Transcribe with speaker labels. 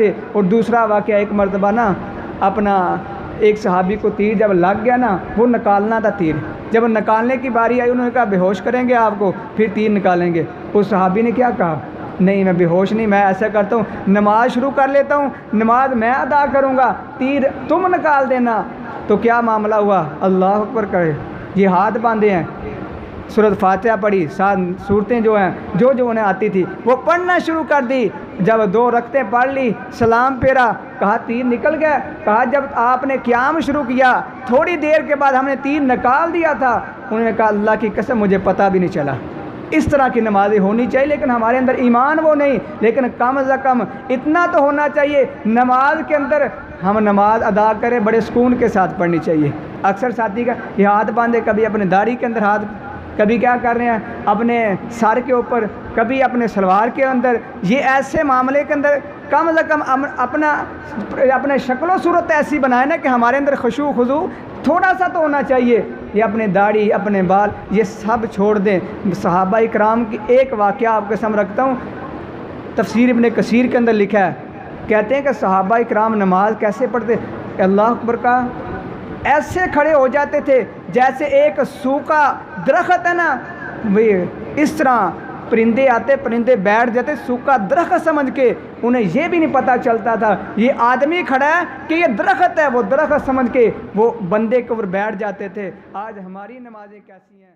Speaker 1: اور دوسرا واقعہ ایک مرتبہ نا اپنا ایک صحابی کو تیر جب لگ گیا نا، وہ نکالنا تھا تیر، جب نکالنے کی باری آئی انہوں نے کہا بے ہوش کریں گے آپ کو پھر تیر نکالیں گے۔ اس صحابی نے کیا کہا؟ نہیں میں بے ہوش نہیں، میں ایسا کرتا ہوں نماز شروع کر لیتا ہوں، نماز میں ادا کروں گا، تیر تم نکال دینا۔ تو کیا معاملہ ہوا؟ اللہ اکبر کرے، یہ ہاتھ باندھے ہیں، سورۃ فاتحہ پڑھی، سات صورتیں جو ہیں جو انہیں آتی تھی وہ پڑھنا شروع کر دی۔ جب 2 رکعتیں پڑھ لی، سلام پھیرا، کہا تیر نکل گیا، کہا جب آپ نے قیام شروع کیا تھوڑی دیر کے بعد ہم نے تیر نکال دیا تھا۔ انہوں نے کہا اللہ کی قسم مجھے پتہ بھی نہیں چلا۔ اس طرح کی نمازیں ہونی چاہیے، لیکن ہمارے اندر ایمان وہ نہیں، لیکن کم از کم اتنا تو ہونا چاہیے نماز کے اندر ہم نماز ادا کریں بڑے سکون کے ساتھ پڑھنی چاہیے۔ اکثر ساتھی کا یہ ہاتھ باندھے، کبھی اپنے داڑھی کے اندر ہاتھ، کبھی کیا کر رہے ہیں اپنے سر کے اوپر، کبھی اپنے سلوار کے اندر، یہ ایسے معاملے کے اندر کم از کم اپنا شکل و صورت ایسی بنائے نا کہ ہمارے اندر خشوع خضوع تھوڑا سا تو ہونا چاہیے۔ یہ اپنے داڑھی، اپنے بال، یہ سب چھوڑ دیں۔ صحابہ کرام کی ایک واقعہ آپ کے سامنے رکھتا ہوں، تفسیر ابن کثیر کے اندر لکھا ہے، کہتے ہیں کہ صحابہ کرام نماز کیسے پڑھتے؟ اللہ اکبر کا ایسے کھڑے ہو جاتے تھے جیسے ایک سوکھا درخت ہے نا، اس طرح پرندے آتے، پرندے بیٹھ جاتے سوکھا درخت سمجھ کے، انہیں یہ بھی نہیں پتہ چلتا تھا یہ آدمی کھڑا ہے کہ یہ درخت ہے، وہ درخت سمجھ کے وہ بندے کے اوپر بیٹھ جاتے تھے۔ آج ہماری نمازیں کیسی ہیں؟